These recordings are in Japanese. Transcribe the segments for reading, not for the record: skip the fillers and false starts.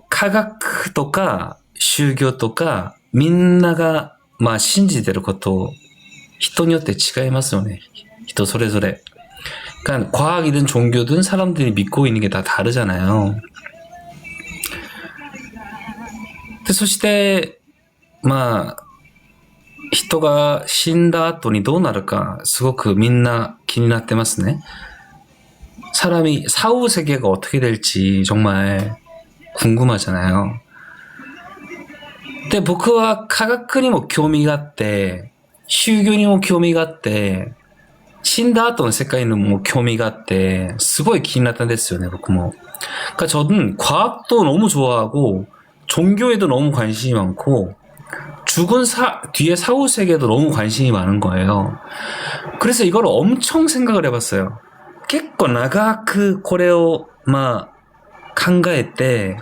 科学とか宗教とかみんながまあ信じてること人によって違いますよね。人それぞれ. 그러니까 과학이든 종교든 사람들이 믿고 있는 게 다 다르잖아요. で、そして、まあ、人が死んだ後にどうなるかすごくみんな気になってますね. 사람이 사후 세계가 어떻게 될지 정말 궁금하잖아요. 근데 僕は科学にも興味があって、宗教にも興味があって、死んだ後の世界にも興味があって、すごい気になったんですよね, 僕も. 그러니까 저는 과학도 너무 좋아하고, 종교에도 너무 관심이 많고, 죽은 뒤에 사후 세계도 너무 관심이 많은 거예요. 그래서 이걸 엄청 생각을 해봤어요. 結構長くこれをまあ考えて、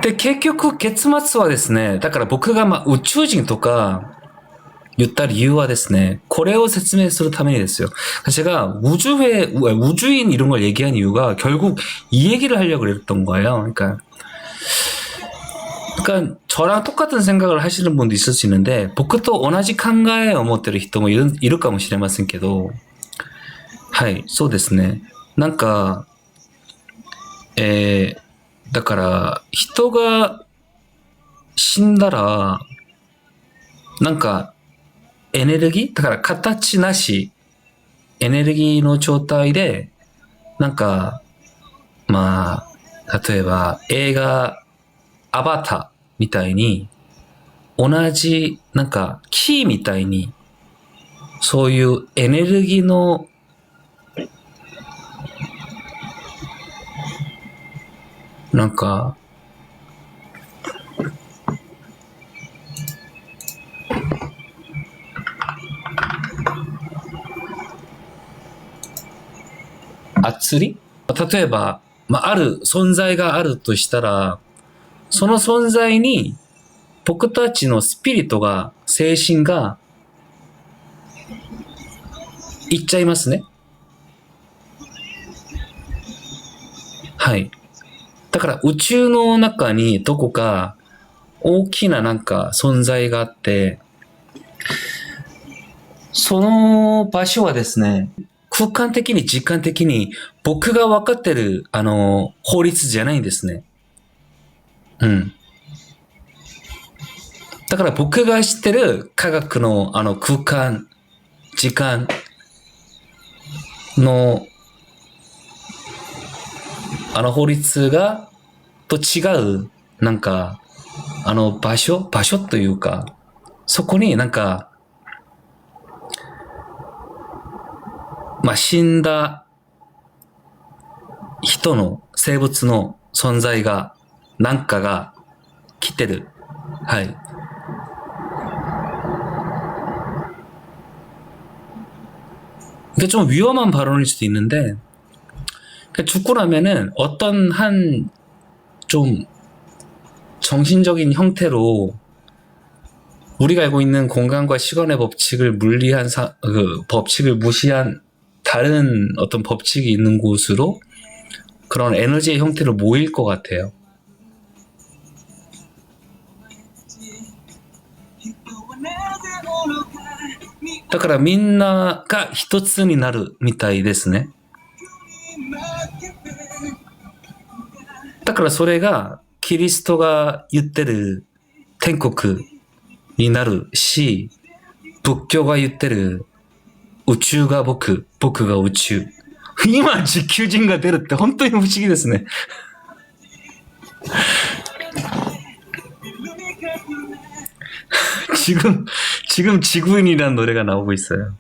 で結局結末はですね、だから僕がまあ宇宙人とか言った理由はですね, これを説明するためにですよ. 제가 우주인 이런 걸 얘기한 이유가 결국 이 얘기를 하려고 그랬던 거예요. 그러니까 저랑 똑같은 생각을 하시는 분도 있을 수 있는데, 僕と同じ考えを持ってる人もいるかもしれませんけど、はい、そうですね。なんか、だから人が死んだら、なんかエネルギーだから形なしエネルギーの状態で、なんかまあ例えば映画アバターみたいに同じなんかキーみたいにそういうエネルギーのなんか圧力？例えば、ある存在があるとしたら、その存在に僕たちのスピリットが、精神がいっちゃいますね。はい。だから宇宙の中にどこか大きななんか存在があって、その場所はですね、空間的に時間的に僕が分かってる法律じゃないんですね。うん。だから僕が知ってる科学の空間、時間の法律がと違うなんか場所というか、そこになんか死んだ人の生物の存在がなんかが来てる。はい。이게 좀 위험한 발언일 수도 있는데, 죽고 나면은 어떤 한 좀 정신적인 형태로 우리가 알고 있는 공간과 시간의 법칙을 법칙을 무시한 다른 어떤 법칙이 있는 곳으로 그런 에너지의 형태로 모일 것 같아요. だからみんなが一つになるみたいですね。だからそれがキリストが言ってる天国になるし、仏教が言ってる宇宙が僕が宇宙。今地球人が出るって本当に不思議ですね。지금 지구인이라는 노래가 나오고 있어요.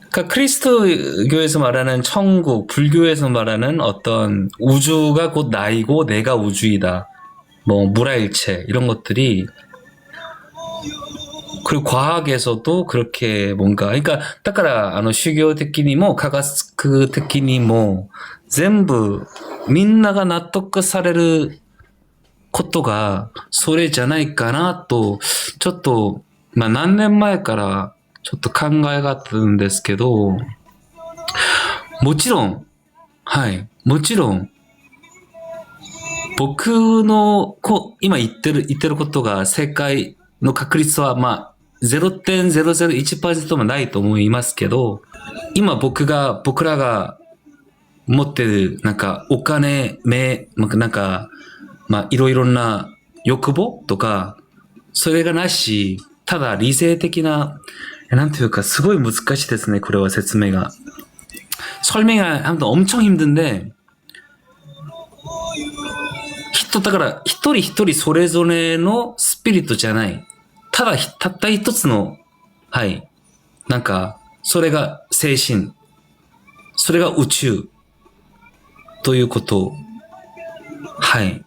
그러니까 크리스트교에서 말하는 천국, 불교에서 말하는 어떤 우주가 곧 나이고 내가 우주이다. 뭐 무라일체 이런 것들이, 그리고 과학에서도 그렇게 뭔가, 그러니까 だから修行的にも科学的にも全部みんなが納得されることがそれじゃないかなと、ちょっと何年前からちょっと考えがあったんですけど、もちろん、はい。もちろん、僕の今言ってることが正解の確率は、まあ、0.001% もないと思いますけど、今僕らが持ってる、なんか、お金、なんか、まあ、いろいろな欲望とか、それがなし、ただ理性的な、なんていうか、すごい難しいですね、これは説明が。설명을 하면 엄청 힘든데, だから一人一人それぞれのスピリットじゃない。たった一つの、はい。なんか、それが精神。それが宇宙。ということ。はい。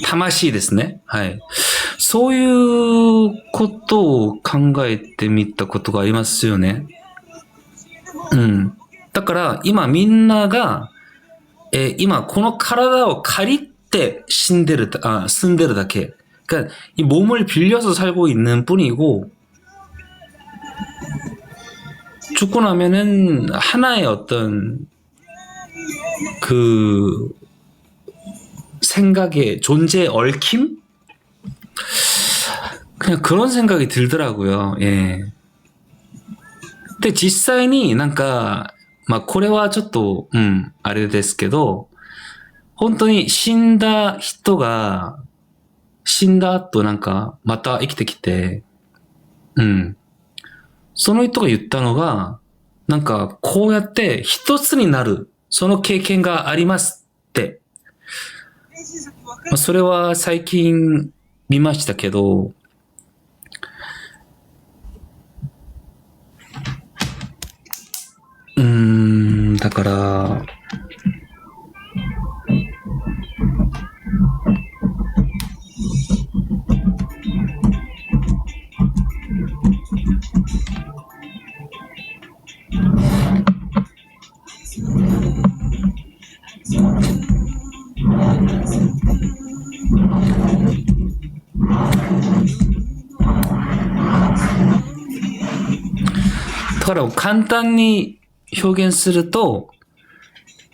魂ですね。はい。そういうことを考えてみたことがありますよね。うん。だから今みんなが、今この体を借りて死んでるだけ. 그러니까 이 몸을 빌려서 살고 있는 뿐이고, 죽고 나면은 하나의 어떤 그 생각의 존재의 얽힘? 그냥 그런 생각이 들더라고요. 예. 근데 実際になんか、まあこれはちょっと、あれですけど、本当に死んだ人が、死んだ後なんか、また生きてきて、その人が言ったのが、なんか、こうやって一つになる、その経験がありますって。それは最近見ましたけど、だから、だから簡単に表現すると、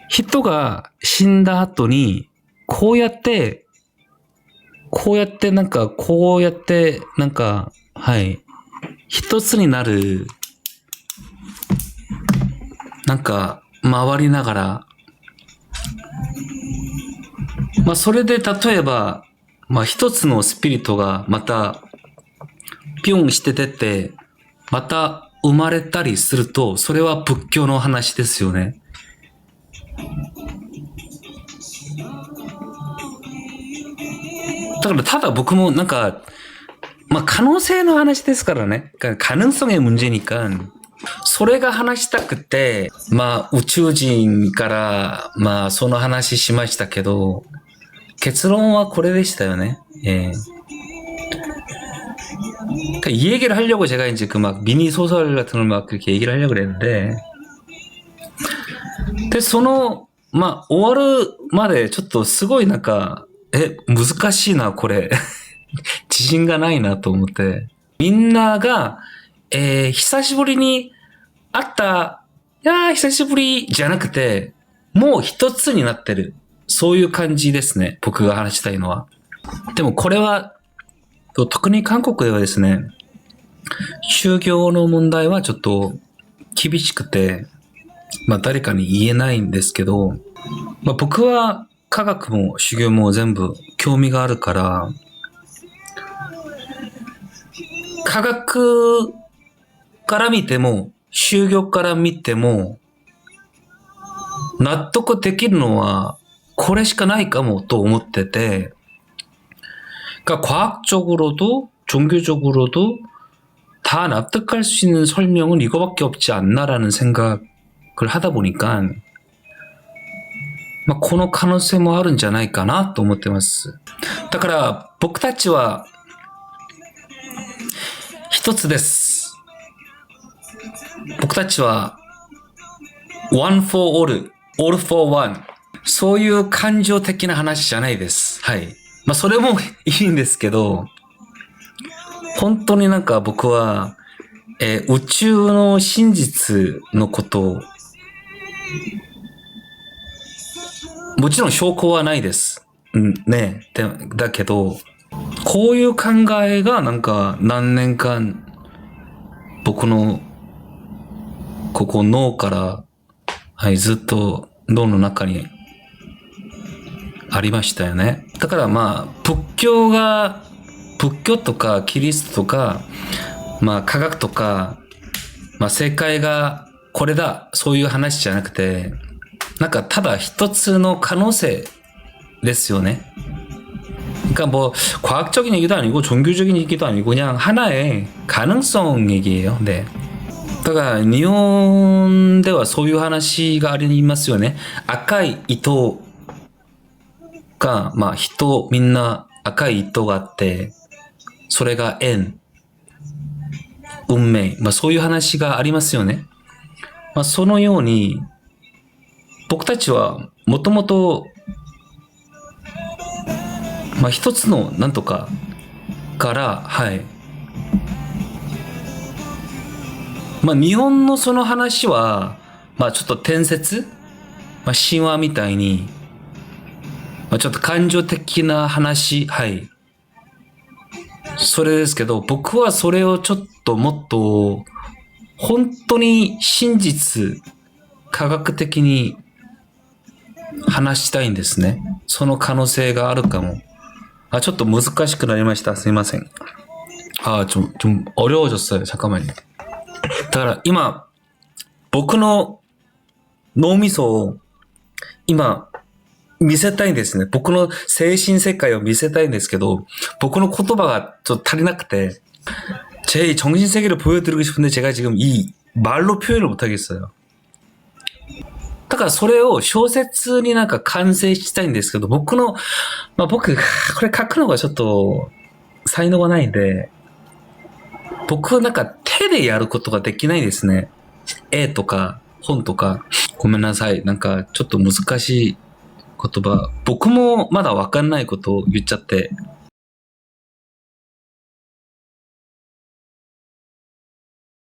人が死んだ後に、こうやって、はい、一つになる、なんか、回りながら、まあ、それで例えば、まあ、一つのスピリットがまた、ピョンして出て、また生まれたりすると、それは仏教の話ですよね。だからただ僕もなんか、まあ可能性の話ですからね。가능성의 문제니까。それが話したくて、まあ宇宙人からまあその話しましたけど、結論はこれでしたよね。이 얘기를 하려고 제가 이제 그 막 미니 소설 같은 걸 막 그렇게 얘기를 하려고 그랬는데, 근데 まあ終わるまでちょっとすごいなんか、難しいなこれ。自信がないなと思って。みんなが、久しぶりに会った、久しぶりじゃなくて、もう一つになってる。そういう感じですね。僕が話したいのは。でもこれは、特に韓国ではですね、宗教の問題はちょっと厳しくて、まあ誰かに言えないんですけど、まあ僕は科学も修行も全部興味があるから、科学から見ても、宗教から見ても、納得できるのはこれしかないかもと思ってて、과학적으로도 종교적으로도 다 납득할 수 있는 설명은 이거밖에 없지 않나라는 생각을 하다 보니까 この可能性もあるんじゃないかなと思ってます。だから僕たちは一つです。僕たちは one for all, all for one そういう感情的な話じゃないです。はい。まあそれもいいんですけど、本当になんか僕は、宇宙の真実のこともちろん証拠はないです。ね。だけど、こういう考えがなんか何年間僕のここ脳から、はい、ずっと脳の中にありましたよね。だからまあ、仏教とかキリストとか、まあ科学とか、まあ正解がこれだ、そういう話じゃなくて、なんかただ一つの可能性ですよね. 그러니까 뭐 과학적인 얘기도 아니고 종교적인 얘기도 아니고 그냥 하나의 가능성 얘기예요. 네. だから日本ではそういう話がありますよね。赤い糸が、まあ人みんな赤い糸があって、それが縁、運命、まあそういう話がありますよね。まあそのように僕たちはもともとまあ一つのなんとかから、はい。まあ日本のその話は、まあちょっと伝説、まあ神話みたいに、まあちょっと感情的な話、はい。それですけど、僕はそれをちょっともっと、本当に真実、科学的に話したいんですね。その可能性があるかも。ちょっと難しくなりました。すいません。좀 어려워졌어요. 잠깐만요. だから今、僕の脳みそを今見せたいんですね。僕の精神世界を見せたいんですけど、僕の言葉が좀足りなくて, 제 정신 세계를 보여드리고 싶은데 제가 지금 이 말로 표현을 못 하겠어요. だからそれを小説になんか完成したいんですけど、僕の、まあ僕、これ書くのがちょっと才能がないんで、僕なんか手でやることができないですね。絵とか本とか。ごめんなさい。なんかちょっと難しい言葉。僕もまだわかんないことを言っちゃって。